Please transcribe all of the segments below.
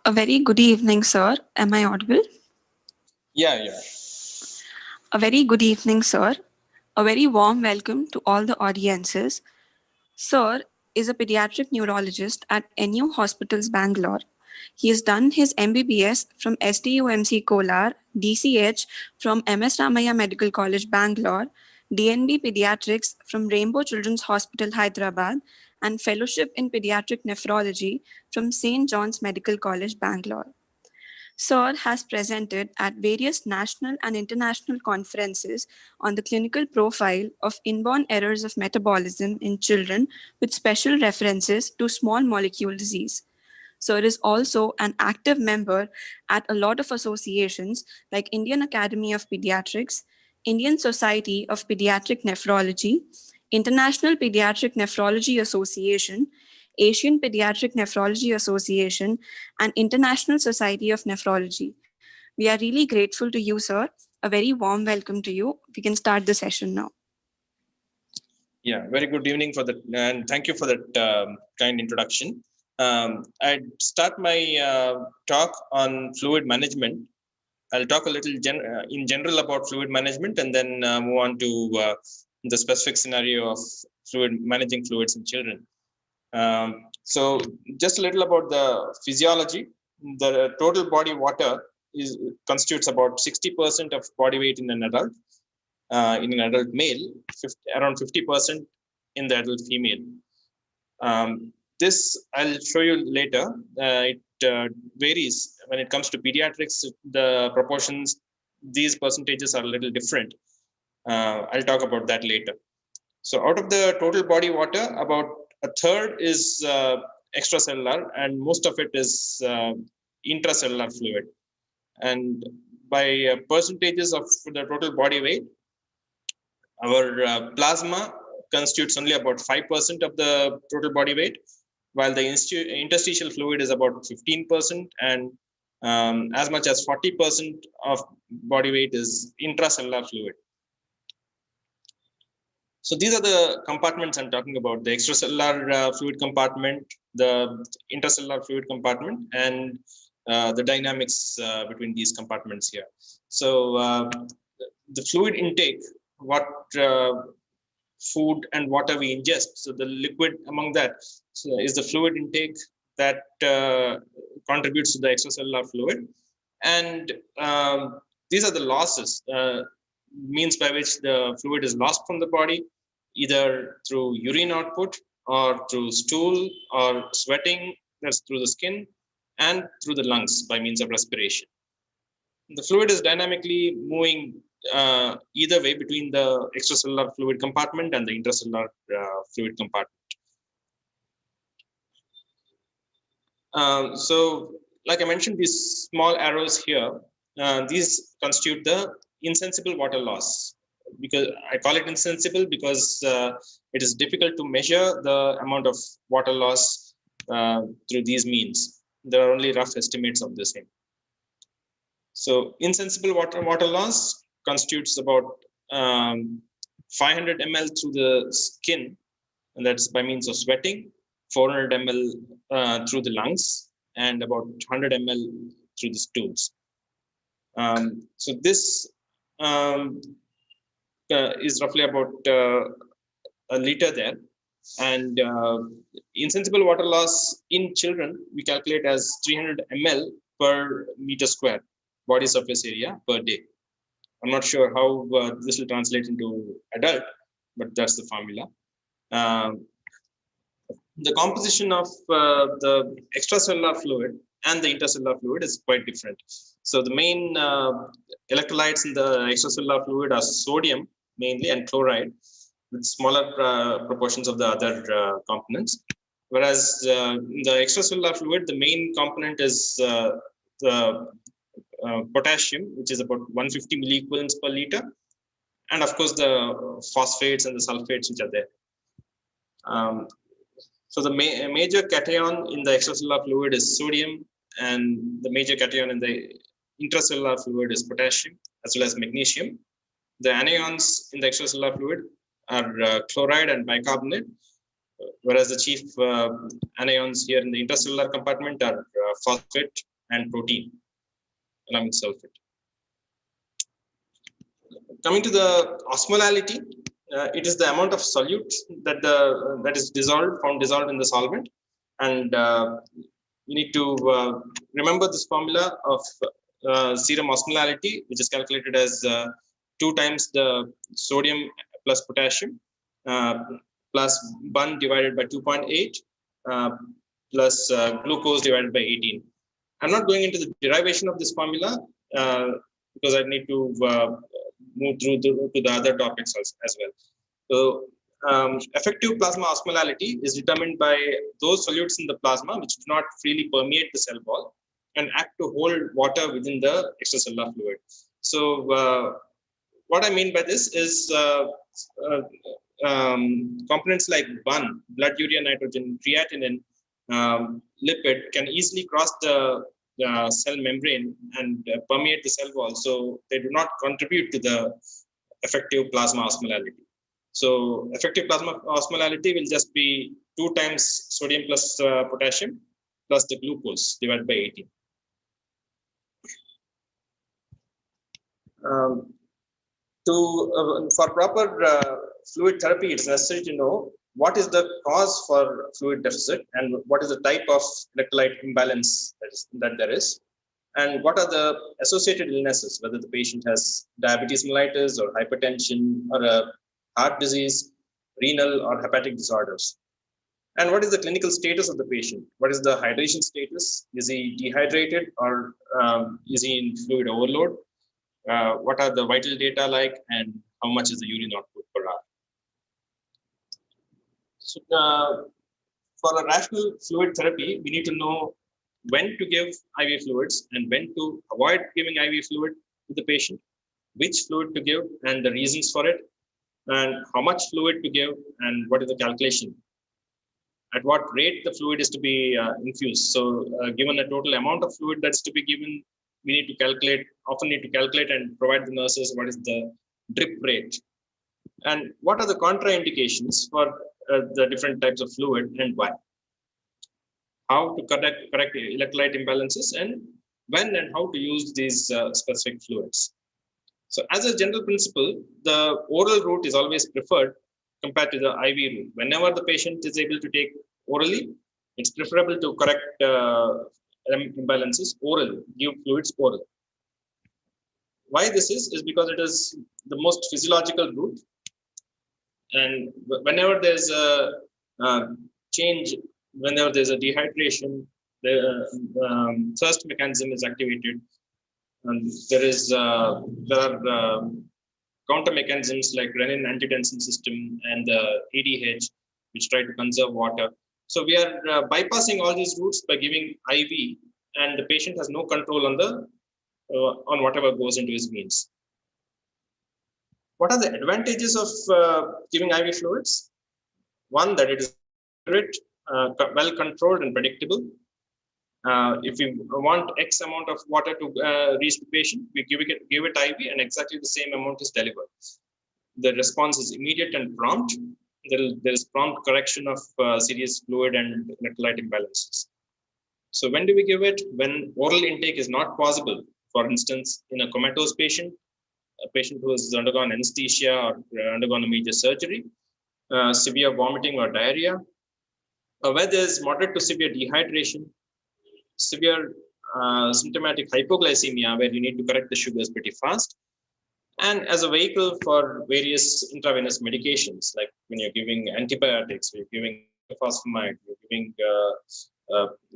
A very good evening, sir. Am I audible? Yeah. A very good evening, sir. A very warm welcome to all the audiences. Sir is a pediatric neurologist at NU Hospitals, Bangalore. He has done his MBBS from STUMC Kolar, DCH from MS Ramaya Medical College, Bangalore, DNB Pediatrics from Rainbow Children's Hospital, Hyderabad, and Fellowship in Pediatric Nephrology from St. John's Medical College, Bangalore. Sir has presented at various national and international conferences on the clinical profile of inborn errors of metabolism in children with special references to small molecule disease. Sir is also an active member at a lot of associations like Indian Academy of Pediatrics, Indian Society of Pediatric Nephrology, International Pediatric Nephrology Association, Asian Pediatric Nephrology Association, and International Society of Nephrology. We are really grateful to you, sir. A very warm welcome to you. We can start the session now. Yeah, very good evening and thank you for that kind introduction. I'd start my talk on fluid management. I'll talk a little in general about fluid management and then move on to the specific scenario of managing fluids in children. So just a little about the physiology. The total body water constitutes about 60% of body weight in an adult. In an adult male, around 50% in the adult female. This I'll show you later. It varies when it comes to pediatrics. The proportions, these percentages are a little different. I'll talk about that later. So out of the total body water, about a third is extracellular, and most of it is intracellular fluid. And by percentages of the total body weight, our plasma constitutes only about 5% of the total body weight, while the interstitial fluid is about 15%, and as much as 40% of body weight is intracellular fluid. So these are the compartments I'm talking about: the extracellular fluid compartment, the intracellular fluid compartment, and the dynamics between these compartments here. So the fluid intake, what food and water we ingest. So the liquid among that is the fluid intake that contributes to the extracellular fluid. And these are the losses, means by which the fluid is lost from the body, either through urine output or through stool or sweating, that's through the skin, and through the lungs by means of respiration. The fluid is dynamically moving either way between the extracellular fluid compartment and the intracellular fluid compartment. So, like I mentioned, these small arrows here, these constitute the insensible water loss. Because I call it insensible because it is difficult to measure the amount of water loss through these means. There are only rough estimates of the same. So insensible water loss constitutes about 500 ml through the skin, and that's by means of sweating, 400 ml through the lungs, and about 100 ml through the stools. So this is roughly about a liter there. And insensible water loss in children, we calculate as 300 ml per meter square body surface area per day. I'm not sure how this will translate into adult, but that's the formula. The composition of the extracellular fluid and the intracellular fluid is quite different. So the main electrolytes in the extracellular fluid are sodium mainly and chloride, with smaller proportions of the other components. Whereas in the extracellular fluid, the main component is the potassium, which is about 150 milliequivalents per liter, and of course the phosphates and the sulfates which are there. So the major cation in the extracellular fluid is sodium, and the major cation in the intracellular fluid is potassium as well as magnesium. The anions in the extracellular fluid are chloride and bicarbonate, whereas the chief anions here in the intracellular compartment are phosphate and protein along with sulfate. Coming to the osmolality, it is the amount of solute that is found dissolved in the solvent, and you need to remember this formula of serum osmolality, which is calculated as 2 times the sodium plus potassium plus 1 divided by 2.8 plus glucose divided by 18. I'm not going into the derivation of this formula because I need to move through to the other topics as well. So effective plasma osmolality is determined by those solutes in the plasma which do not freely permeate the cell wall and act to hold water within the extracellular fluid. So what I mean by this is components like BUN, blood urea nitrogen, creatinine, lipid can easily cross the cell membrane and permeate the cell wall, so they do not contribute to the effective plasma osmolality. So effective plasma osmolality will just be 2 times sodium plus potassium plus the glucose divided by 18. For proper fluid therapy, it's necessary to know what is the cause for fluid deficit and what is the type of electrolyte imbalance that there is, and what are the associated illnesses, whether the patient has diabetes mellitus or hypertension or a heart disease, renal or hepatic disorders. And what is the clinical status of the patient? What is the hydration status? Is he dehydrated or is he in fluid overload? What are the vital data like, and how much is the urine output per hour? So, for a rational fluid therapy, we need to know when to give IV fluids and when to avoid giving IV fluid to the patient, which fluid to give and the reasons for it, and how much fluid to give and what is the calculation. At what rate the fluid is to be infused. So given a total amount of fluid that's to be given, we need to calculate, often need to calculate and provide the nurses what is the drip rate. And what are the contraindications for the different types of fluid and why? How to correct electrolyte imbalances and when and how to use these specific fluids. So as a general principle, the oral route is always preferred compared to the IV route. Whenever the patient is able to take orally, it's preferable to correct imbalances orally, give fluids orally. Why this is because it is the most physiological route. And whenever there's a change, whenever there's a dehydration, the thirst mechanism is activated. And there are counter mechanisms like renin angiotensin system and the ADH, which try to conserve water. So we are bypassing all these routes by giving IV, and the patient has no control on the on whatever goes into his veins. What are the advantages of giving IV fluids? One, that it is accurate, well controlled and predictable. If we want X amount of water to reach the patient, we give it IV and exactly the same amount is delivered. The response is immediate and prompt. There is prompt correction of serious fluid and electrolyte imbalances. So when do we give it? When oral intake is not possible. For instance, in a comatose patient, a patient who has undergone anesthesia or undergone a major surgery, severe vomiting or diarrhea, where there is moderate to severe dehydration, severe symptomatic hypoglycemia, where you need to correct the sugars pretty fast, and as a vehicle for various intravenous medications, like when you're giving antibiotics, you're giving phosphomide, you're giving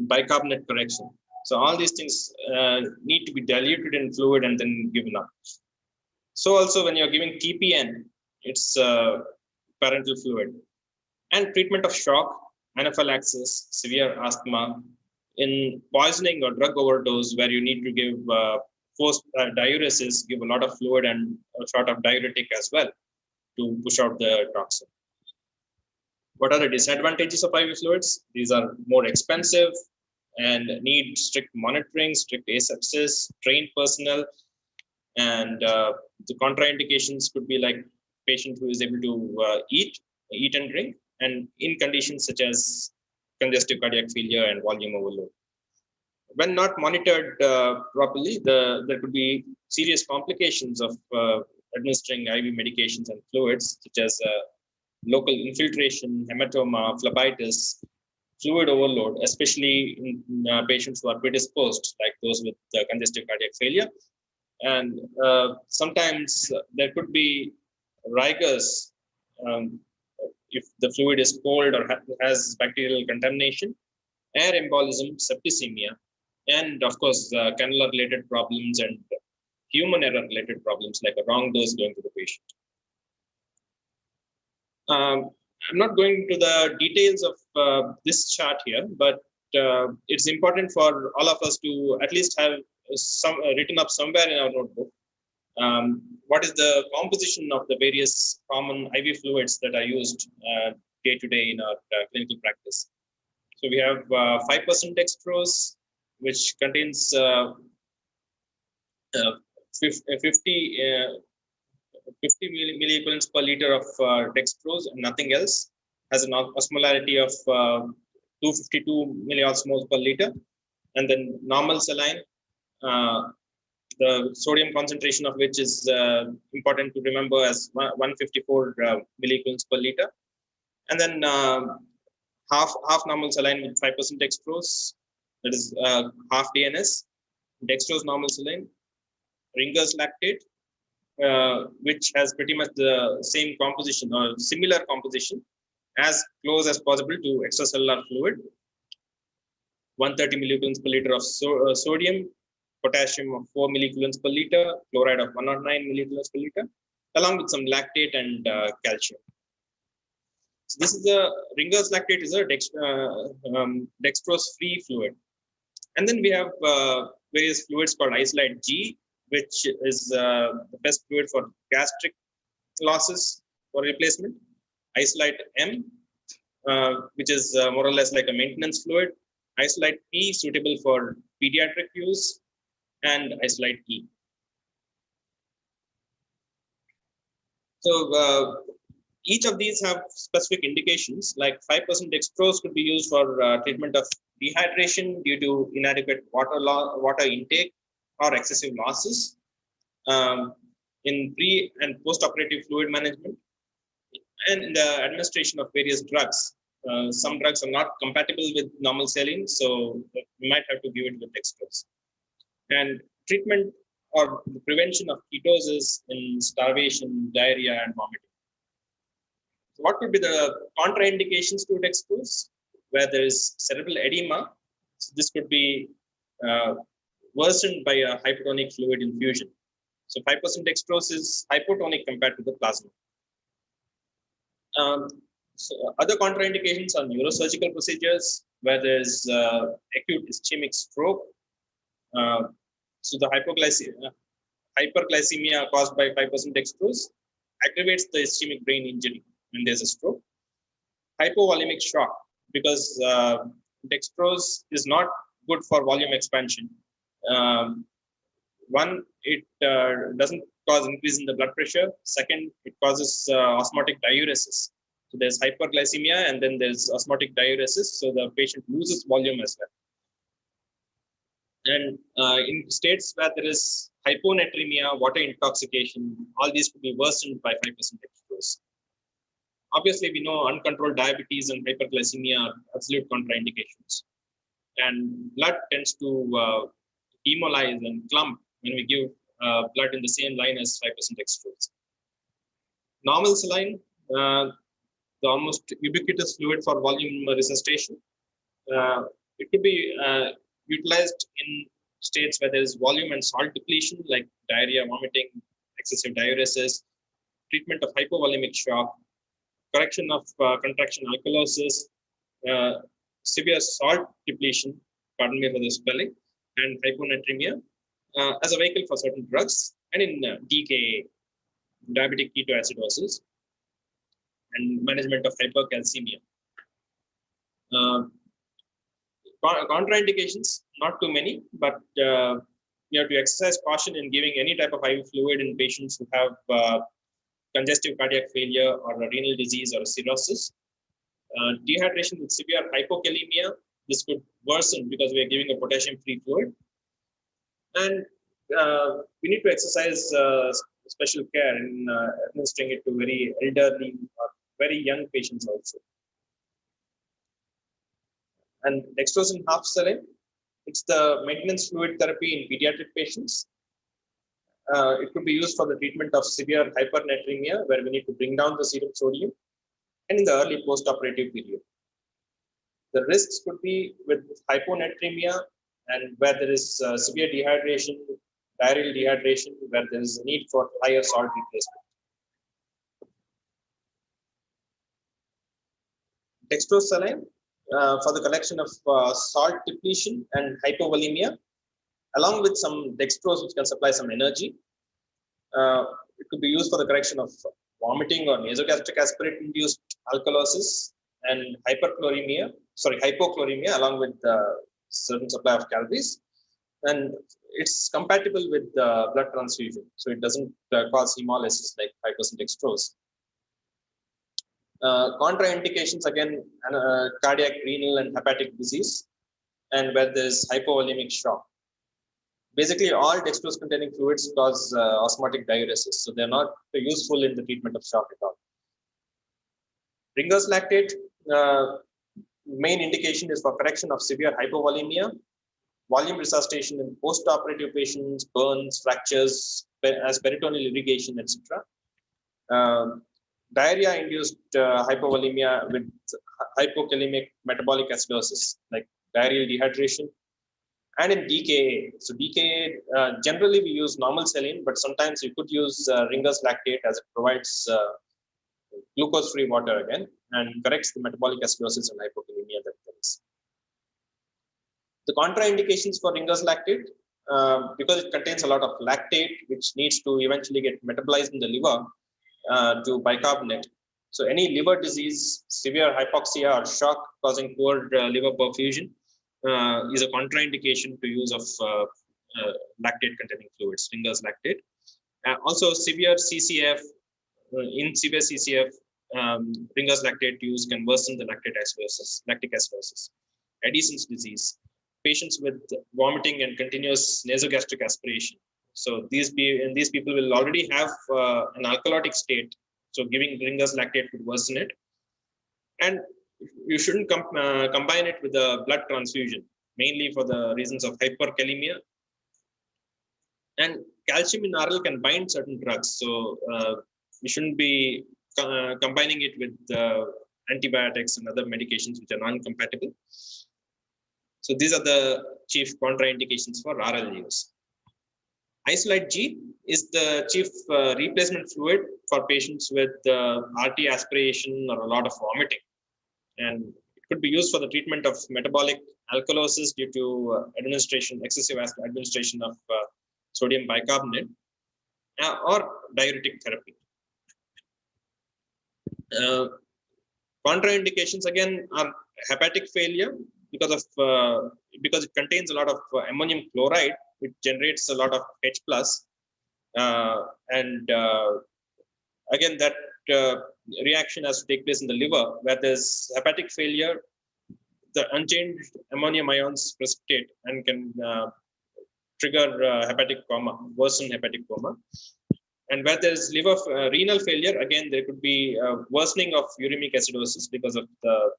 bicarbonate correction. So all these things need to be diluted in fluid and then given up. So also when you're giving TPN, it's parenteral fluid. And treatment of shock, anaphylaxis, severe asthma, in poisoning or drug overdose, where you need to give forced diuresis, give a lot of fluid and a sort of diuretic as well to push out the toxin. What are the disadvantages of IV fluids? These are more expensive and need strict monitoring, strict asepsis, trained personnel, and the contraindications could be like patient who is able to eat and drink, and in conditions such as congestive cardiac failure and volume overload. when not monitored properly, there could be serious complications of administering IV medications and fluids, such as local infiltration, hematoma, phlebitis, fluid overload, especially in patients who are predisposed, like those with congestive cardiac failure. And sometimes there could be rigors if the fluid is cold or has bacterial contamination, air embolism, septicemia, and of course, cannula-related problems and human error-related problems like a wrong dose going to the patient. I'm not going to the details of this chart here, but it's important for all of us to at least have some written up somewhere in our notebook. What is the composition of the various common IV fluids that are used day to day in our clinical practice? So we have 5% dextrose, which contains 50 milliequivalents per liter of dextrose and nothing else, has an osmolarity of 252 milliosmoles per liter. And then normal saline, the sodium concentration of which is important to remember as 154 milliequivalents per liter. And then half normal saline with 5% dextrose, that is half DNS, dextrose normal saline, Ringer's lactate, which has pretty much the same composition or similar composition, as close as possible to extracellular fluid, 130 milliequivalents per liter of sodium, potassium of 4 milliequivalents per liter, chloride of 109 milliequivalents per liter, along with some lactate and calcium. So this is the Ringer's lactate is a dextrose-free fluid. And then we have various fluids called Isolite G, which is the best fluid for gastric losses for replacement. Isolite M, which is more or less like a maintenance fluid. Isolite P, suitable for pediatric use, and Isolite E. So each of these have specific indications, like 5% dextrose could be used for treatment of dehydration due to inadequate water intake or excessive losses, in pre and post-operative fluid management, and in the administration of various drugs. Some drugs are not compatible with normal saline, so we might have to give it with dextrose. And treatment or the prevention of ketosis in starvation, diarrhea, and vomiting. So what could be the contraindications to dextrose? Where there is cerebral edema, so this could be worsened by a hypotonic fluid infusion. So 5% dextrose is hypotonic compared to the plasma. So other contraindications are neurosurgical procedures where there is acute ischemic stroke. So the hyperglycemia caused by 5% dextrose aggravates the ischemic brain injury when there's a stroke. Hypovolemic shock, because dextrose is not good for volume expansion. One, it doesn't cause increase in the blood pressure. Second, it causes osmotic diuresis. So there's hyperglycemia and then there's osmotic diuresis. So the patient loses volume as well. And in states where there is hyponatremia, water intoxication, all these could be worsened by 5% dextrose. Obviously, we know uncontrolled diabetes and hyperglycemia are absolute contraindications. And blood tends to hemolyze and clump when we give blood in the same line as 5% dextrose. Normal saline, the almost ubiquitous fluid for volume resuscitation. It could be utilized in states where there is volume and salt depletion, like diarrhea, vomiting, excessive diuresis, treatment of hypovolemic shock, correction of contraction alkalosis, severe salt depletion, pardon me for the spelling, and hyponatremia as a vehicle for certain drugs, and in DKA, diabetic ketoacidosis, and management of hypercalcemia. Contraindications, not too many, but you have to exercise caution in giving any type of IV fluid in patients who have congestive cardiac failure or a renal disease or a cirrhosis. Dehydration with severe hypokalemia this could worsen because we are giving a potassium-free fluid. And we need to exercise special care in administering it to very elderly or very young patients also. And dextrose in half saline, it's the maintenance fluid therapy in pediatric patients. It could be used for the treatment of severe hypernatremia, where we need to bring down the serum sodium, and in the early post-operative period. The risks could be with hyponatremia and where there is severe dehydration, diarrheal dehydration, where there is a need for higher salt replacement. Dextrose saline for the correction of salt depletion and hypovolemia, along with some dextrose which can supply some energy. It could be used for the correction of vomiting or nasogastric aspirate induced alkalosis and hypochloremia, along with certain supply of calories. And it's compatible with blood transfusion, so it doesn't cause hemolysis like 5% dextrose. Contraindications, again, cardiac, renal, and hepatic disease, and where there's hypovolemic shock. Basically, all dextrose-containing fluids cause osmotic diuresis, so they're not useful in the treatment of shock at all. Ringer's lactate, main indication is for correction of severe hypovolemia, volume resuscitation in post-operative patients, burns, fractures, as peritoneal irrigation, etc. Diarrhea-induced hypovolemia with hypokalemic metabolic acidosis, like diarrheal dehydration, and in DKA. So DKA, generally we use normal saline, but sometimes you could use Ringer's lactate as it provides glucose-free water again and corrects the metabolic acidosis and hypokalemia that there is. The contraindications for Ringer's lactate, because it contains a lot of lactate, which needs to eventually get metabolized in the liver to bicarbonate. So any liver disease, severe hypoxia or shock causing poor liver perfusion is a contraindication to use of lactate-containing fluids, Ringer's lactate. Also, severe CCF, in severe CCF, Ringer's lactate use can worsen the lactic acidosis. Addison's disease, patients with vomiting and continuous nasogastric aspiration. So these people will already have an alkalotic state. So giving Ringer's lactate could worsen it. And you shouldn't combine it with a blood transfusion, mainly for the reasons of hyperkalemia. And calcium in RL can bind certain drugs. So we shouldn't be combining it with antibiotics and other medications which are non-compatible. So these are the chief contraindications for RL use. Isolite G is the chief replacement fluid for patients with RT aspiration or a lot of vomiting. And it could be used for the treatment of metabolic alkalosis due to excessive administration of sodium bicarbonate or diuretic therapy. Contraindications again are hepatic failure because it contains a lot of ammonium chloride, which generates a lot of H+, and again that reaction has to take place in the liver, where there's hepatic failure. The unchanged ammonium ions precipitate and can trigger hepatic coma, worsen hepatic coma. And where there's renal failure, again there could be worsening of uremic acidosis because of the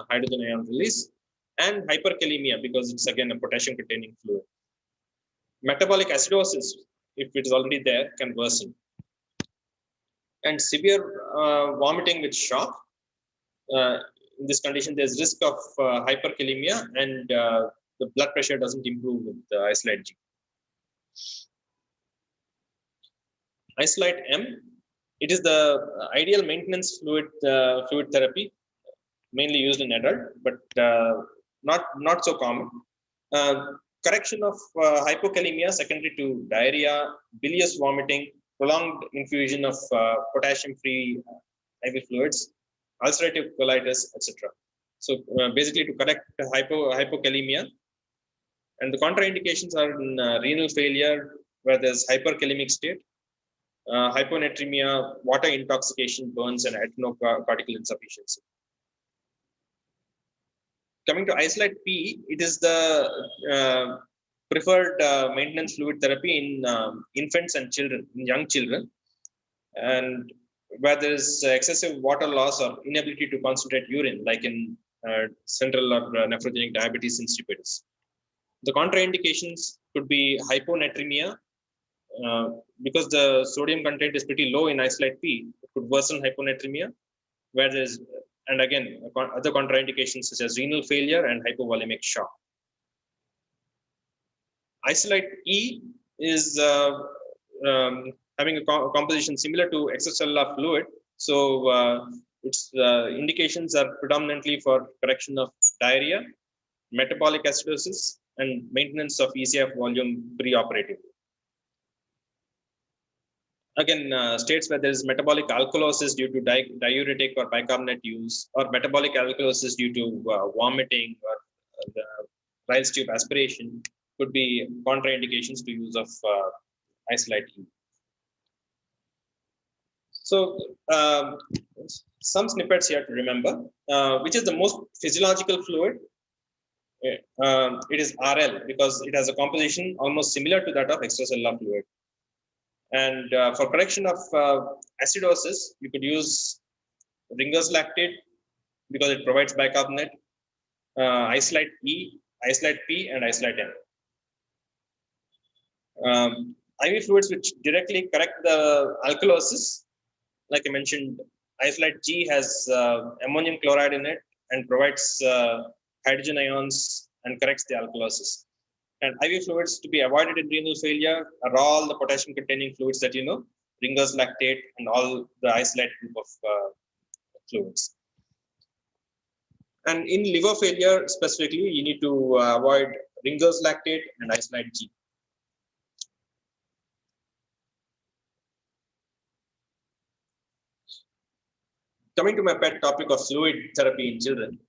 hydrogen ion release, and hyperkalemia because it's again a potassium-containing fluid. Metabolic acidosis, if it is already there, can worsen. And severe vomiting with shock. In this condition, there's risk of hyperkalemia, and the blood pressure doesn't improve with the Isolite G. Isolite M, it is the ideal maintenance fluid therapy, mainly used in adult, but not so common. Correction of hypokalemia secondary to diarrhea, bilious vomiting, prolonged infusion of potassium-free IV fluids, ulcerative colitis, etc. So basically to correct hypokalemia. And the contraindications are in renal failure, where there's hyperkalemic state, hyponatremia, water intoxication, burns, and adrenocortical insufficiency. Coming to isolate P, it is the preferred maintenance fluid therapy in infants and children, in young children, and where there is excessive water loss or inability to concentrate urine, like in central or nephrogenic diabetes insipidus. The contraindications could be hyponatremia, because the sodium content is pretty low in isolate P. It could worsen hyponatremia, where there's, and again, other contraindications such as renal failure and hypovolemic shock. Isolate E is having a composition similar to extracellular fluid. So its indications are predominantly for correction of diarrhea, metabolic acidosis, and maintenance of ECF volume preoperatively. Again, states where there is metabolic alkalosis due to diuretic or bicarbonate use, or metabolic alkalosis due to vomiting or the Rayleigh tube aspiration, could be contraindications to use of isolate E. So some snippets here to remember, which is the most physiological fluid. It is RL because it has a composition almost similar to that of extracellular fluid. And for correction of acidosis, you could use Ringer's lactate because it provides bicarbonate, isolate E, isolate P, and isolate M. IV fluids which directly correct the alkalosis, like I mentioned, isolate G has ammonium chloride in it and provides hydrogen ions and corrects the alkalosis. And IV fluids to be avoided in renal failure are all the potassium containing fluids that you know, Ringer's lactate and all the isolate group of fluids. And in liver failure specifically, you need to avoid Ringer's lactate and isolate G. Coming to my pet topic of fluid therapy in children.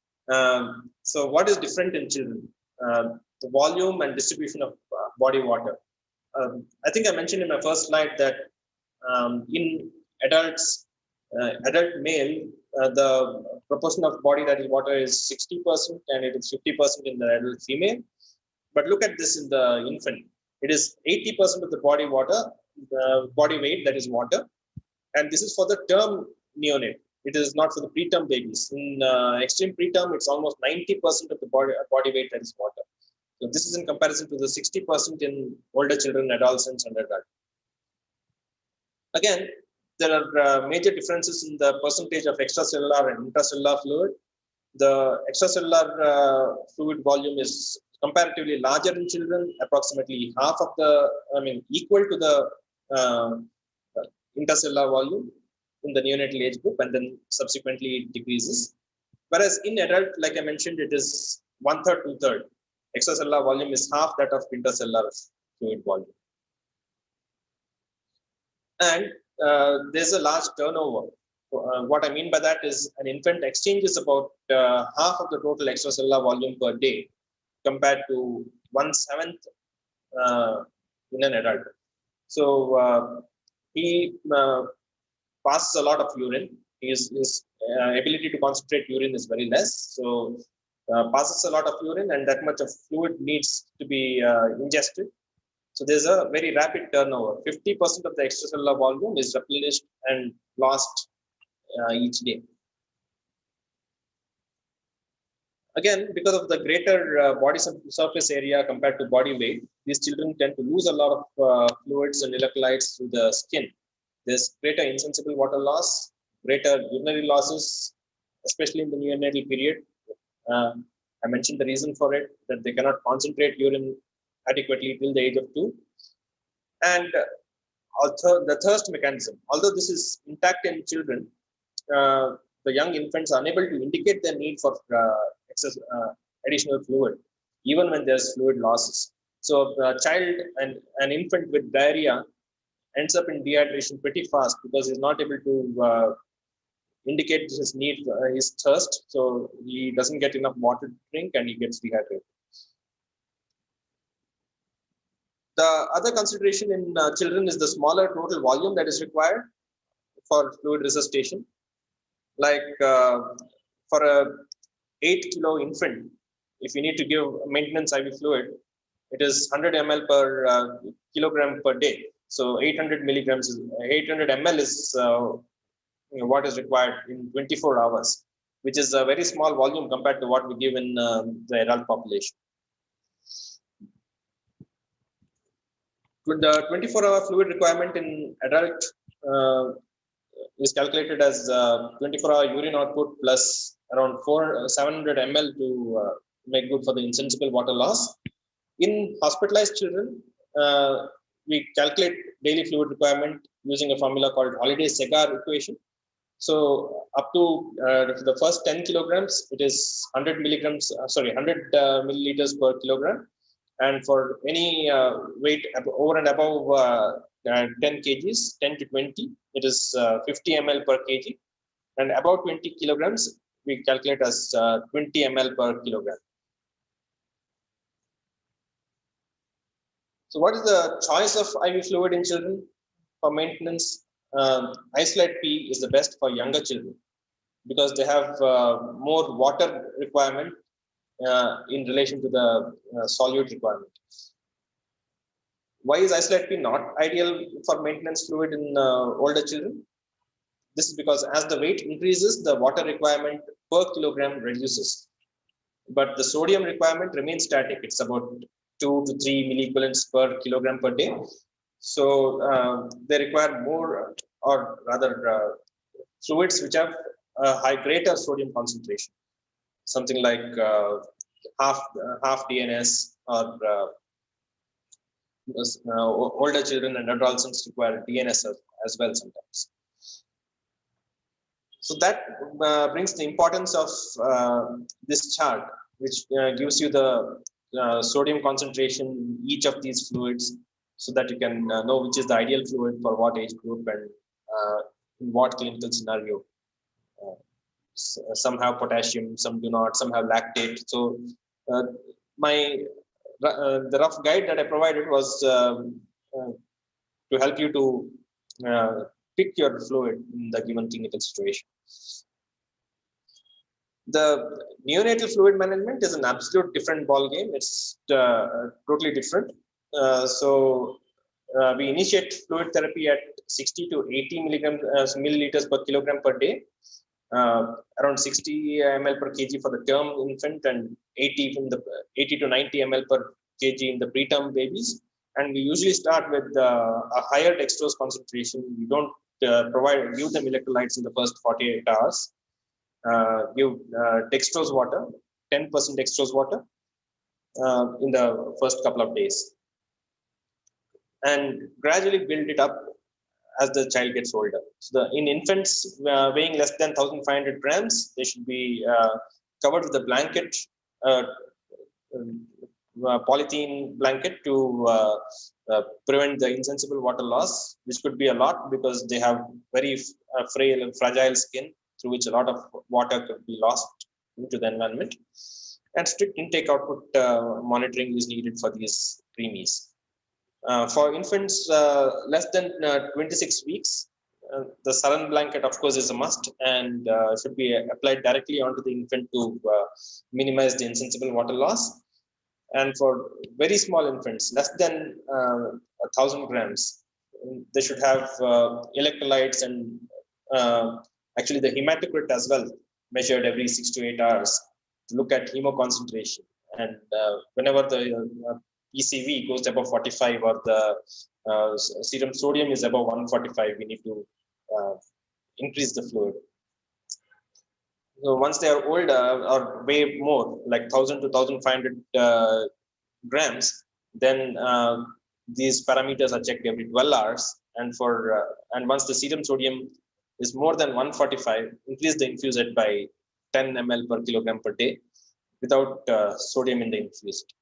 So what is different in children? The volume and distribution of body water. I think I mentioned in my first slide that in adults, adult male, the proportion of body that is water is 60% and it is 50% in the adult female. But look at this in the infant. It is 80% of the body water, body weight that is water. And this is for the term neonate. It is not for the preterm babies. In extreme preterm, it's almost 90% of the body weight that is water. So this is in comparison to the 60% in older children, adolescents, and adults. Again, there are major differences in the percentage of extracellular and intracellular fluid. The extracellular fluid volume is comparatively larger in children, approximately half of the, equal to the intracellular volume in the neonatal age group, and then subsequently it decreases. Whereas in adult, like I mentioned, it is 1/3, 2/3. Extracellular volume is half that of intracellular fluid volume. And there's a large turnover. What I mean by that is an infant exchanges about half of the total extracellular volume per day compared to 1/7 in an adult. So he passes a lot of urine. His ability to concentrate urine is very less. So passes a lot of urine, and that much of fluid needs to be ingested. So there's a very rapid turnover. 50% of the extracellular volume is replenished and lost each day. Again, because of the greater body surface area compared to body weight, these children tend to lose a lot of fluids and electrolytes through the skin. There's greater insensible water loss, greater urinary losses, especially in the neonatal period. I mentioned the reason for it, that they cannot concentrate urine adequately till the age of 2. And also the thirst mechanism. Although this is intact in children, the young infants are unable to indicate their need for additional fluid, even when there's fluid losses. So the child and an infant with diarrhea ends up in dehydration pretty fast because he's not able to indicate his need, his thirst. So he doesn't get enough water to drink and he gets dehydrated. The other consideration in children is the smaller total volume that is required for fluid resuscitation. Like for a 8-kilo infant, if you need to give maintenance IV fluid, it is 100 ml per kilogram per day. So 800 milligrams, 800 ml is what is required in 24 hours, which is a very small volume compared to what we give in the adult population. The 24-hour fluid requirement in adult is calculated as 24-hour urine output plus around 700 ml to make good for the insensible water loss. In hospitalized children, we calculate daily fluid requirement using a formula called Holiday-Segar equation. So up to the first 10 kilograms, it is 100 milligrams, 100 milliliters per kilogram. And for any weight over and above 10 kgs, 10 to 20, it is 50 ml per kg. And about 20 kilograms, we calculate as 20 ml per kilogram. So what is the choice of IV fluid in children for maintenance? Isolate P is the best for younger children because they have more water requirement in relation to the solute requirement. Why is Isolate P not ideal for maintenance fluid in older children? This is because as the weight increases, the water requirement per kilogram reduces, but the sodium requirement remains static. It's about 2 to 3 milliequivalents per kilogram per day. So they require more, or rather, fluids which have a greater sodium concentration, something like half DNS, or older children and adolescents require DNS as well sometimes. So that brings the importance of this chart, which gives you the sodium concentration in each of these fluids, so that you can know which is the ideal fluid for what age group and in what clinical scenario. Some have potassium, some do not, some have lactate. So the rough guide that I provided was to help you to pick your fluid in the given clinical situation. The neonatal fluid management is an absolute different ball game. It's totally different. We initiate fluid therapy at 60 to 80 milliliters per kilogram per day, around 60 ml per kg for the term infant, and 80 to 90 ml per kg in the preterm babies. And we usually start with a higher dextrose concentration. We don't give them electrolytes in the first 48 hours. Give dextrose water, 10% dextrose water in the first couple of days, and gradually build it up as the child gets older. So in infants weighing less than 1,500 grams, they should be covered with a blanket, polythene blanket to prevent the insensible water loss, which could be a lot because they have very frail and fragile skin through which a lot of water could be lost into the environment. And strict intake output monitoring is needed for these preemies. For infants less than 26 weeks, the saline blanket, of course, is a must and should be applied directly onto the infant to minimize the insensible water loss. And for very small infants, less than 1,000 grams, they should have electrolytes and actually the hematocrit as well, measured every 6 to 8 hours to look at hemo concentration. And whenever the ECV goes above 45 or the serum sodium is above 145, we need to increase the fluid. So once they are older or weigh more, like 1,000 to 1,500 grams, then these parameters are checked every 12 hours. And once the serum sodium is more than 145, increase the infusate by 10 ml per kilogram per day without sodium in the infused.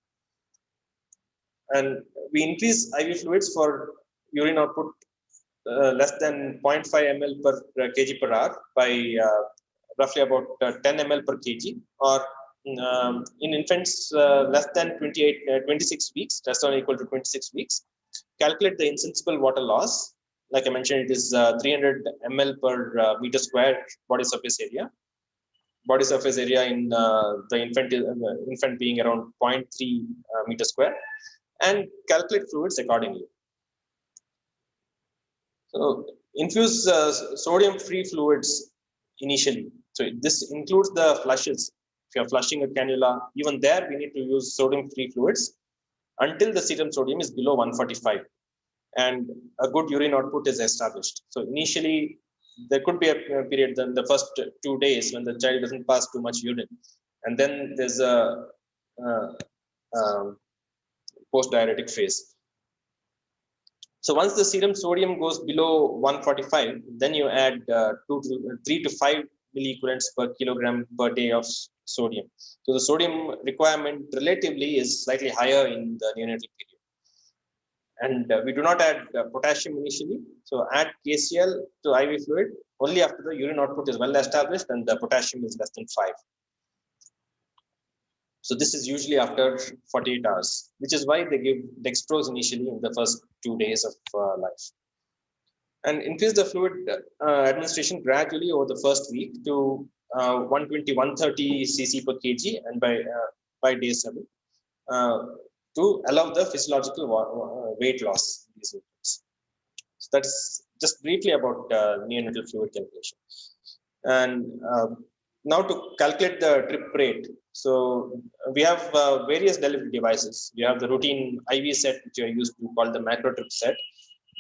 And we increase IV fluids for urine output less than 0.5 ml per kg per hour by roughly about 10 ml per kg, or in infants less than 26 weeks, less than or equal to 26 weeks, calculate the insensible water loss. Like I mentioned, it is 300 ml per meter square body surface area. body surface area in the infant being around 0.3 meter square, and calculate fluids accordingly. So infuse sodium-free fluids initially. So this includes the flushes. If you are flushing a cannula, even there we need to use sodium-free fluids until the serum sodium is below 145 and a good urine output is established. So initially there could be a period in the first 2 days when the child doesn't pass too much urine, and then there's a post-diuretic phase. So once the serum sodium goes below 145, then you add 3 to 5 milliequivalents per kilogram per day of sodium. So the sodium requirement relatively is slightly higher in the neonatal period. And we do not add potassium initially. So add KCl to IV fluid only after the urine output is well established and the potassium is less than 5. So this is usually after 48 hours, which is why they give dextrose initially in the first 2 days of life. And increase the fluid administration gradually over the first week to 120, 130 cc per kg, and by day 7 to allow the physiological weight loss in these infants. So that's just briefly about neonatal fluid calculation. And now to calculate the drip rate. So we have various delivery devices. We have the routine IV set, which are used to call the macro drip set.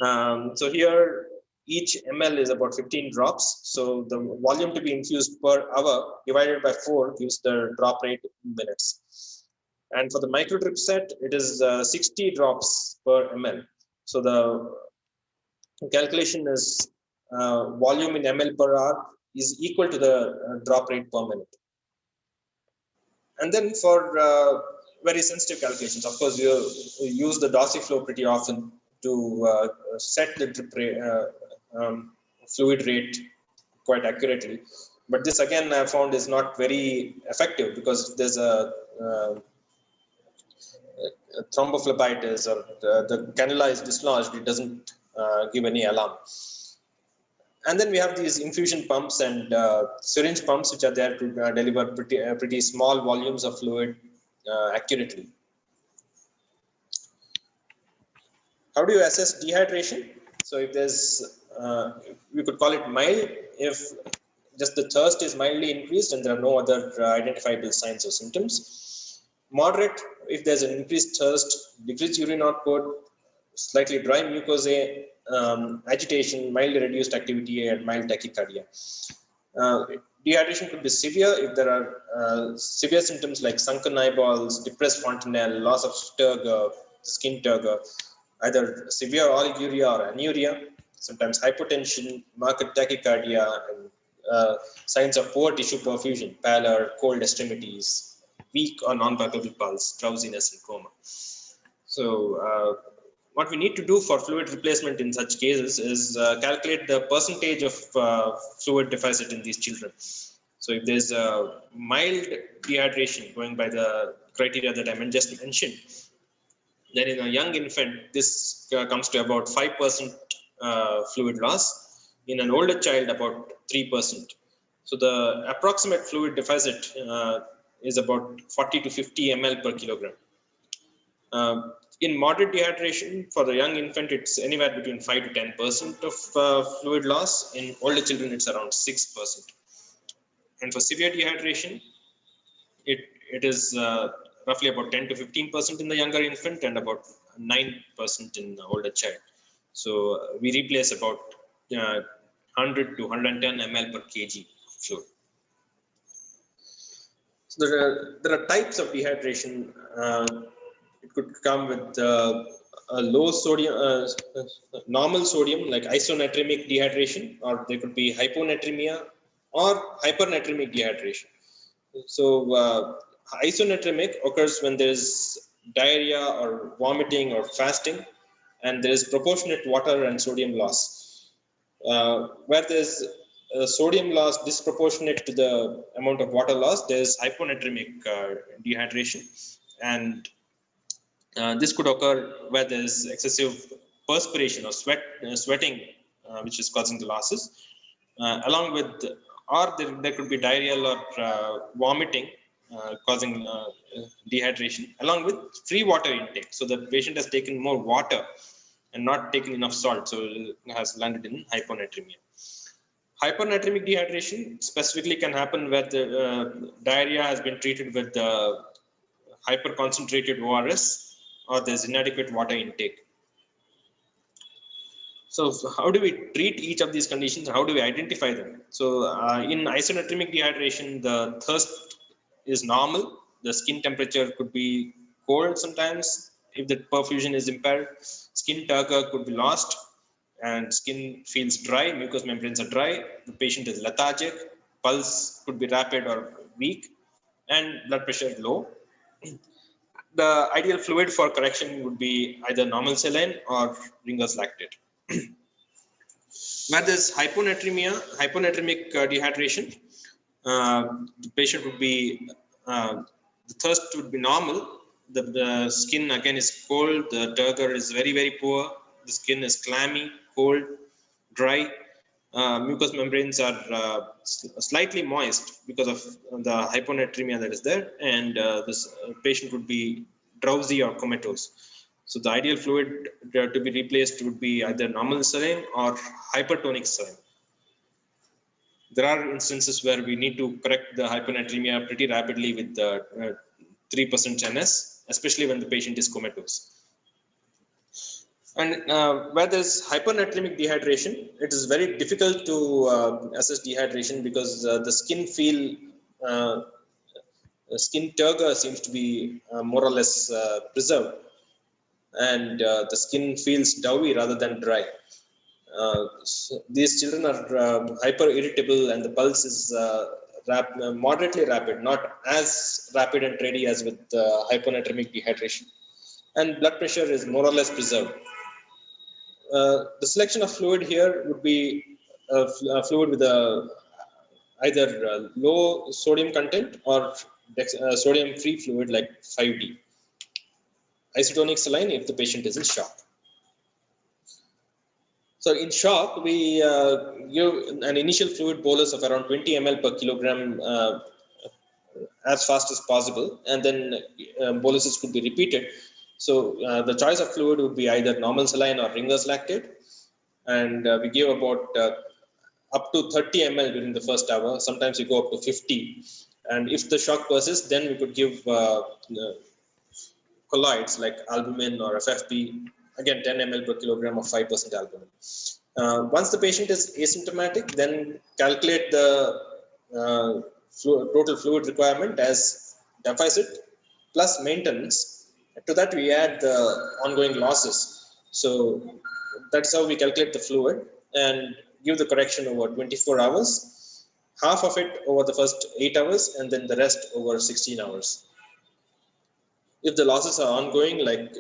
So here each ml is about 15 drops. So the volume to be infused per hour divided by 4 gives the drop rate in minutes. And for the micro drip set, it is 60 drops per ml. So the calculation is volume in ml per hour is equal to the drop rate per minute. And then for very sensitive calculations, of course, you use the DOSI Flow pretty often to set the drip rate, fluid rate quite accurately. But this again I found is not very effective because there's a thrombophlebitis or the cannula is dislodged, it doesn't give any alarm. And then we have these infusion pumps and syringe pumps, which are there to deliver pretty small volumes of fluid accurately. How do you assess dehydration? So if there's, we could call it mild if just the thirst is mildly increased and there are no other identifiable signs or symptoms. Moderate if there's an increased thirst, decreased urine output, slightly dry mucosae, agitation, mildly reduced activity, and mild tachycardia. Dehydration could be severe if there are severe symptoms like sunken eyeballs, depressed fontanelle, loss of turgor, skin turgor, either severe oliguria or anuria, sometimes hypotension, marked tachycardia, and signs of poor tissue perfusion, pallor, cold extremities, weak or non-palpable pulse, drowsiness, and coma. So what we need to do for fluid replacement in such cases is calculate the percentage of fluid deficit in these children. So if there's a mild dehydration going by the criteria that I just mentioned, then in a young infant, this comes to about 5% fluid loss. In an older child, about 3%. So the approximate fluid deficit is about 40 to 50 ml per kilogram. In moderate dehydration, for the young infant, it's anywhere between 5 to 10% of fluid loss. In older children, it's around 6%. And for severe dehydration, it is roughly about 10 to 15% in the younger infant and about 9% in the older child. So we replace about 100 to 110 ml per kg fluid. So there are types of dehydration. It could come with a low sodium, normal sodium like isonatremic dehydration, or there could be hyponatremia or hypernatremic dehydration. So isonatremic occurs when there is diarrhea or vomiting or fasting, and there is proportionate water and sodium loss. Where there is sodium loss disproportionate to the amount of water loss, there is hyponatremic dehydration, and this could occur where there is excessive perspiration or sweating, which is causing the losses, along with or there could be diarrheal or vomiting causing dehydration, along with free water intake. So the patient has taken more water and not taken enough salt, so it has landed in hyponatremia. Hypernatremic dehydration specifically can happen where the diarrhea has been treated with hyperconcentrated ORS, or there's inadequate water intake. So how do we treat each of these conditions? How do we identify them? So in isonatremic dehydration, the thirst is normal. The skin temperature could be cold sometimes if the perfusion is impaired. Skin turgor could be lost, and skin feels dry. Mucous membranes are dry. The patient is lethargic. Pulse could be rapid or weak, and blood pressure low. The ideal fluid for correction would be either normal saline or Ringer's lactate. Where there's hyponatremic dehydration, the patient would be, the thirst would be normal. The skin again is cold. The turgor is very, very poor. The skin is clammy, cold, dry. Mucous membranes are slightly moist because of the hyponatremia that is there, and this patient would be drowsy or comatose. So the ideal fluid to be replaced would be either normal saline or hypertonic saline. There are instances where we need to correct the hyponatremia pretty rapidly with the 3% NS, especially when the patient is comatose. And where there's hypernatremic dehydration, it is very difficult to assess dehydration because the skin turgor seems to be more or less preserved, and the skin feels doughy rather than dry. So these children are hyper irritable, and the pulse is moderately rapid, not as rapid and ready as with hyponatremic dehydration, and blood pressure is more or less preserved. The selection of fluid here would be a fluid with either low sodium content or sodium free fluid like 5D. Isotonic saline if the patient is in shock. So in shock, we give an initial fluid bolus of around 20 ml per kilogram as fast as possible, and then boluses could be repeated. So the choice of fluid would be either normal saline or Ringer's lactate, and we give about up to 30 ml during the first hour. Sometimes we go up to 50, and if the shock persists, then we could give colloids like albumin or FFP, again 10 ml per kilogram of 5% albumin. Once the patient is asymptomatic, then calculate the total fluid requirement as deficit plus maintenance. To that we add the ongoing losses. So that's how we calculate the fluid and give the correction over 24 hours, half of it over the first 8 hours, and then the rest over 16 hours. If the losses are ongoing, like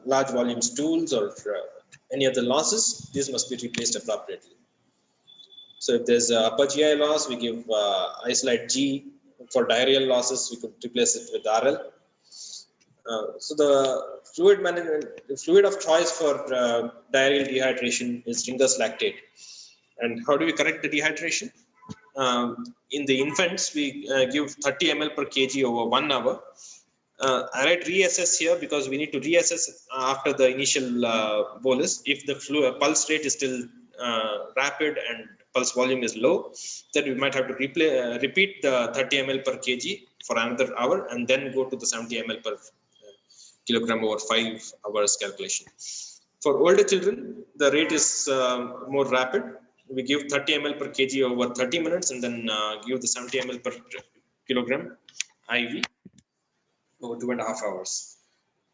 large volume stools or any other losses, these must be replaced appropriately. So if there's upper GI loss, we give Isolite G. For diarrheal losses, we could replace it with RL. So the fluid of choice for diarrheal dehydration is Ringer's lactate. And how do we correct the dehydration? In the infants, we give 30 ml per kg over 1 hour. I write reassess here because we need to reassess after the initial bolus. If the pulse rate is still rapid and pulse volume is low, then we might have to repeat the 30 ml per kg for another hour, and then go to the 70 ml per kilogram over 5 hours calculation. For older children, the rate is more rapid. We give 30 ml per kg over 30 minutes, and then give the 70 ml per kilogram IV over 2.5 hours.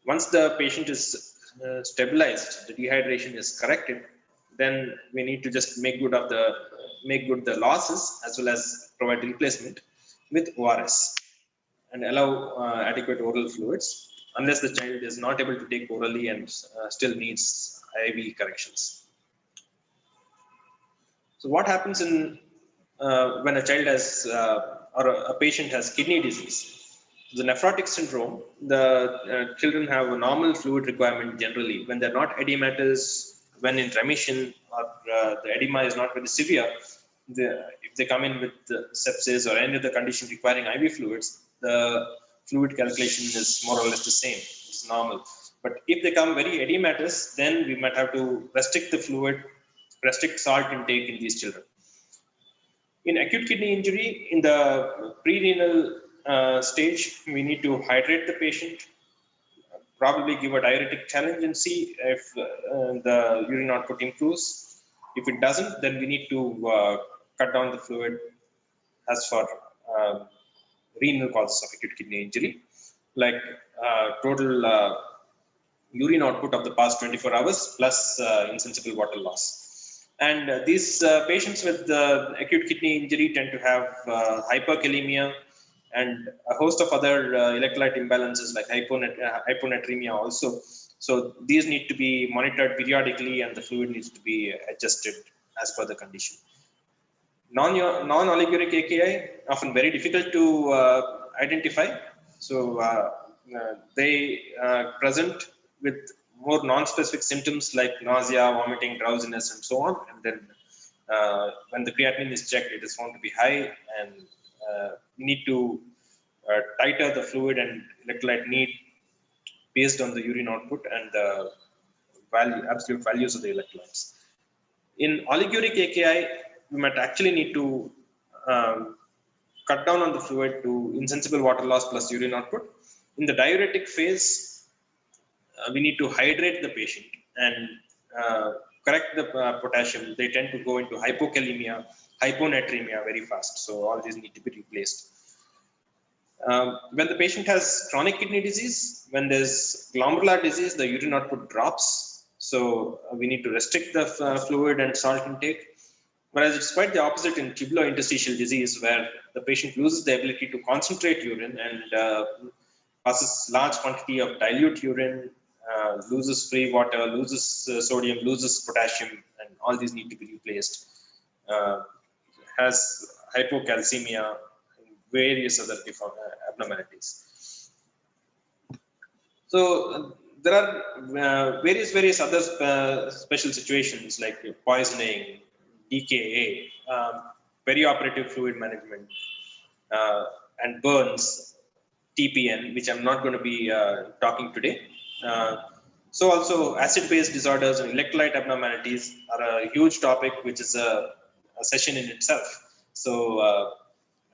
Once the patient is stabilized, the dehydration is corrected, then we need to just make good the losses as well as provide replacement with ORS and allow adequate oral fluids, unless the child is not able to take orally and still needs IV corrections. So what happens when a child has or a patient has kidney disease? The nephrotic syndrome, the children have a normal fluid requirement generally. When they're not edematous, when in remission, or the edema is not very severe, if they come in with sepsis or any other condition requiring IV fluids, the fluid calculation is more or less the same. It's normal. But if they come very edematous, then we might have to restrict the fluid, restrict salt intake in these children. In acute kidney injury, in the pre-renal stage, we need to hydrate the patient, probably give a diuretic challenge and see if the urine output improves. If it doesn't, then we need to cut down the fluid as for renal causes of acute kidney injury, like total urine output of the past 24 hours plus insensible water loss. And these patients with acute kidney injury tend to have hyperkalemia and a host of other electrolyte imbalances like hyponatremia also. So these need to be monitored periodically and the fluid needs to be adjusted as per the condition. Non-oliguric AKI, often very difficult to identify. So they present with more non-specific symptoms like nausea, vomiting, drowsiness, and so on. And then when the creatinine is checked, it is found to be high, and we need to tighter the fluid and electrolyte need based on the urine output and the absolute values of the electrolytes. In oliguric AKI, we might actually need to cut down on the fluid to insensible water loss plus urine output. In the diuretic phase, we need to hydrate the patient and correct the potassium. They tend to go into hypokalemia, hyponatremia very fast. So all these need to be replaced. When the patient has chronic kidney disease, when there's glomerular disease, the urine output drops. So we need to restrict the fluid and salt intake. Whereas it's quite the opposite in tubulointerstitial disease, where the patient loses the ability to concentrate urine and passes large quantity of dilute urine, loses free water, loses sodium, loses potassium, and all these need to be replaced. Has hypocalcemia and various other abnormalities. So there are various other special situations like poisoning, DKA, perioperative fluid management, and burns, TPN, which I'm not going to be talking today. So also acid-base disorders and electrolyte abnormalities are a huge topic, which is a session in itself. So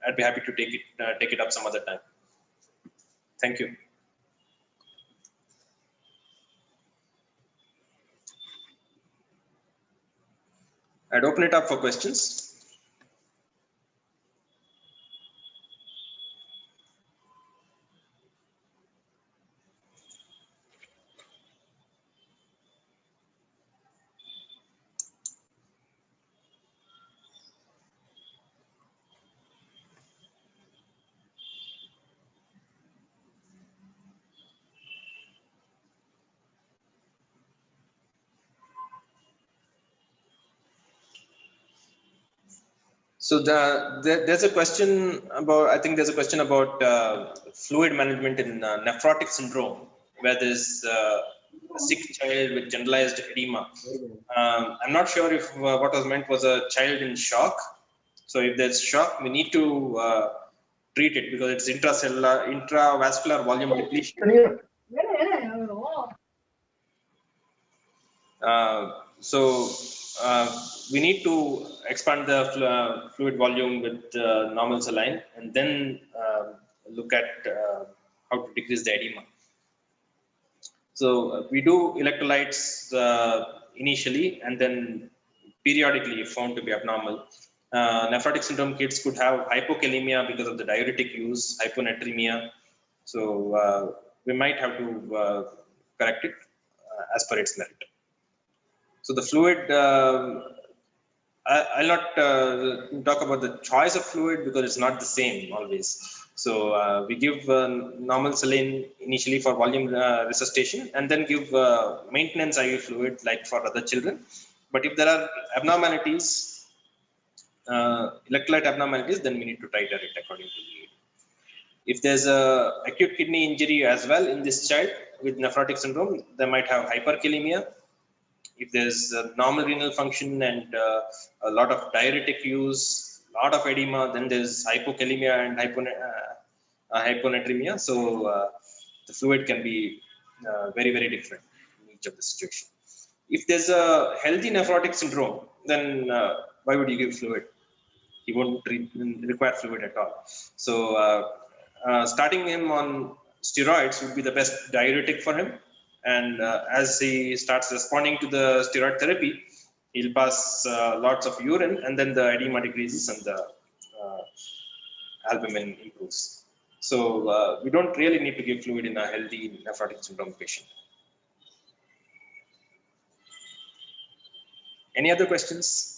I'd be happy to take it up some other time. Thank you. I'd open it up for questions. So there's a question about, I think there's a question about fluid management in nephrotic syndrome, where there's a sick child with generalized edema. I'm not sure if what was meant was a child in shock. So if there's shock, we need to treat it because it's intravascular volume depletion. We need to expand the fluid volume with normal saline and then look at how to decrease the edema. So we do electrolytes initially and then periodically if found to be abnormal. Nephrotic syndrome kids could have hypokalemia because of the diuretic use, hyponatremia. So we might have to correct it as per its merit. So the fluid, I'll not talk about the choice of fluid because it's not the same always. So we give normal saline initially for volume resuscitation and then give maintenance IV fluid like for other children. But if there are abnormalities, electrolyte abnormalities, then we need to titrate it according to need. If there's a acute kidney injury as well in this child with nephrotic syndrome, they might have hyperkalemia. If there's normal renal function and a lot of diuretic use, a lot of edema, then there's hypokalemia and hyponatremia. So the fluid can be very, very different in each of the situations. If there's a healthy nephrotic syndrome, then why would you give fluid? He won't require fluid at all. So starting him on steroids would be the best diuretic for him. And as he starts responding to the steroid therapy, he'll pass lots of urine, and then the edema decreases and the albumin improves. So we don't really need to give fluid in a healthy nephrotic syndrome patient. Any other questions?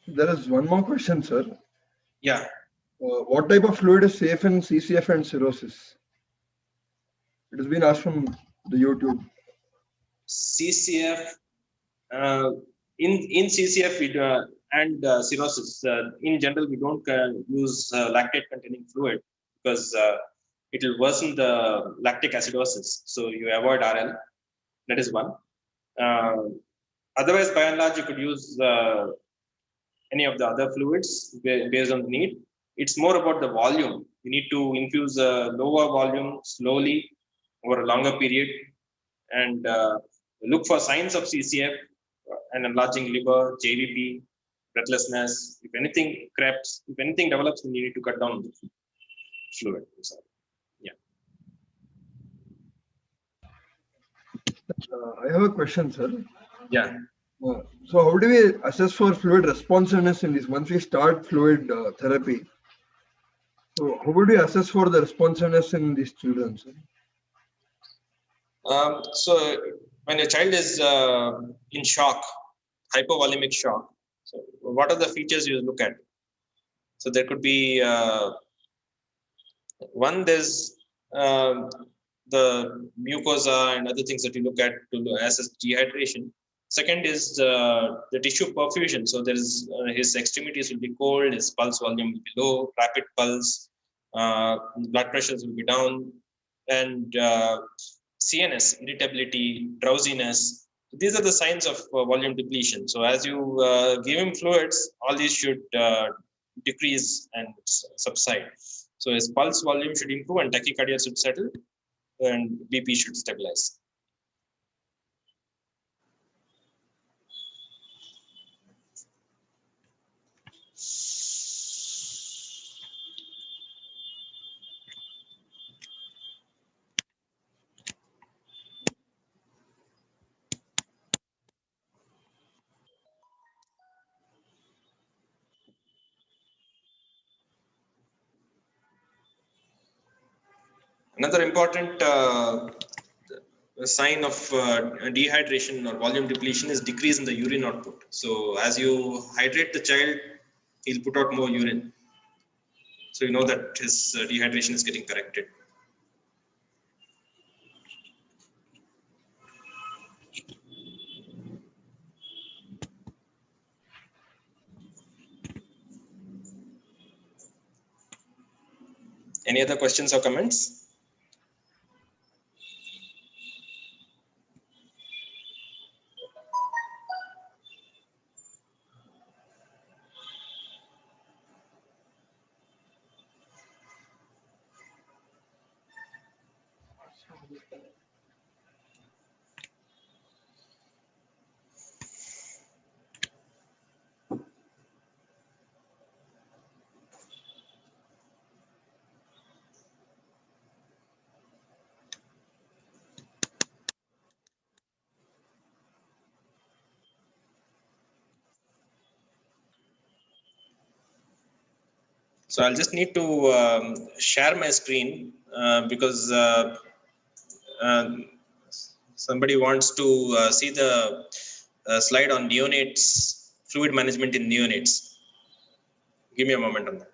There is one more question, sir. Yeah. What type of fluid is safe in CCF and cirrhosis? It has been asked from the YouTube. CCF, in CCF we do, and cirrhosis, in general we don't use lactate containing fluid because it will worsen the lactic acidosis. So you avoid RL. That is one. Otherwise, by and large, you could use any of the other fluids based on the need. It's more about the volume. You need to infuse a lower volume slowly over a longer period, and look for signs of CCF, an enlarging liver, JVP, breathlessness. If anything creeps, if anything develops, then you need to cut down the fluid. So, yeah. I have a question, sir. Yeah. So how do we assess for fluid responsiveness in this? Once we start fluid therapy, so how would we assess for the responsiveness in these children, sir? So when a child is in shock, hypovolemic shock, so what are the features you look at? So there could be one, there's the mucosa and other things that you look at to assess dehydration. Second is the tissue perfusion. So there is his extremities will be cold, his pulse volume will be low, rapid pulse, blood pressures will be down, and CNS, irritability, drowsiness. These are the signs of volume depletion. So as you give him fluids, all these should decrease and subside. So his pulse volume should improve and tachycardia should settle and BP should stabilize. Another important sign of dehydration or volume depletion is decrease in the urine output. So as you hydrate the child, he'll put out more urine. So you know that his dehydration is getting corrected. Any other questions or comments? So I'll just need to share my screen because somebody wants to see the slide on neonates, fluid management in neonates. Give me a moment on that.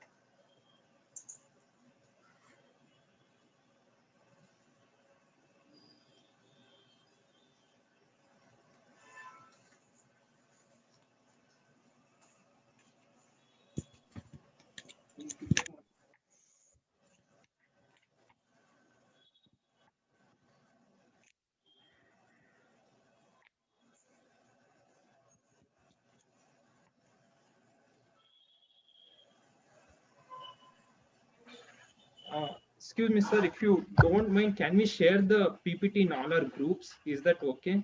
excuse me, sir, if you don't mind, can we share the PPT in all our groups? Is that okay?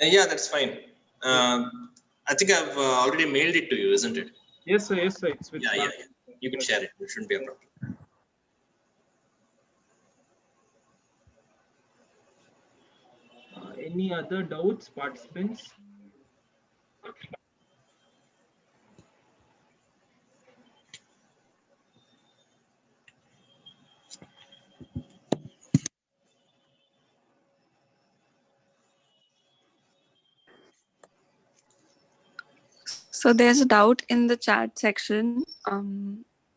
Yeah, that's fine. I think I've already mailed it to you, isn't it? Yes, sir. Yes, sir. It's with Yeah. You can share it. It shouldn't be a problem. Any other doubts, participants? So there's a doubt in the chat section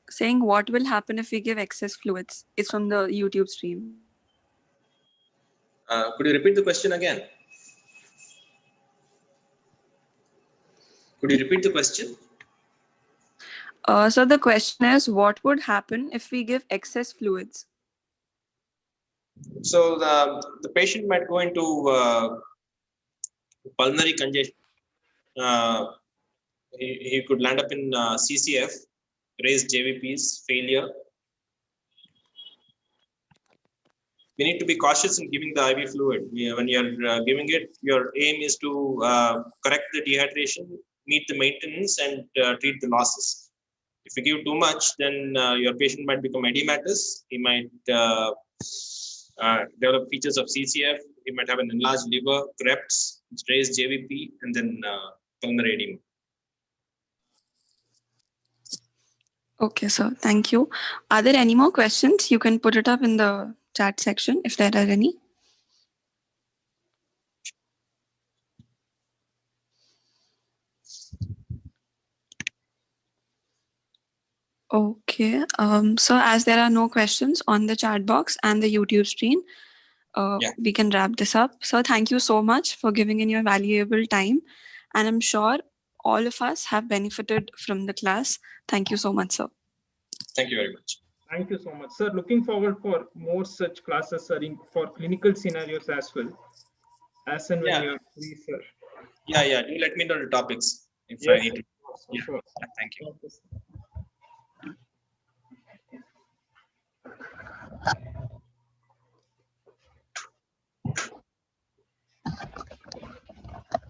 saying what will happen if we give excess fluids. It's from the YouTube stream. Could you repeat the question again? Could you repeat the question? So the question is, what would happen if we give excess fluids? So the patient might go into pulmonary congestion. He could land up in CCF, raised JVPs, failure. We need to be cautious in giving the IV fluid. When you're giving it, your aim is to correct the dehydration, meet the maintenance, and treat the losses. If you give too much, then your patient might become edematous. He might develop features of CCF. He might have an enlarged liver, creps, raised JVP, and then pulmonary edema. Okay, sir. Thank you. Are there any more questions? You can put it up in the chat section if there are any. Okay. So as there are no questions on the chat box and the YouTube stream, we can wrap this up. So thank you so much for giving in your valuable time. And I'm sure all of us have benefited from the class. Thank you so much, sir. Thank you very much. Thank you so much, sir. Looking forward for more such classes, sir, for clinical scenarios as well. As and when you're free, sir. Yeah. Do let me know the topics if Yes, I need to. sure. Thank you. Thank you, sir.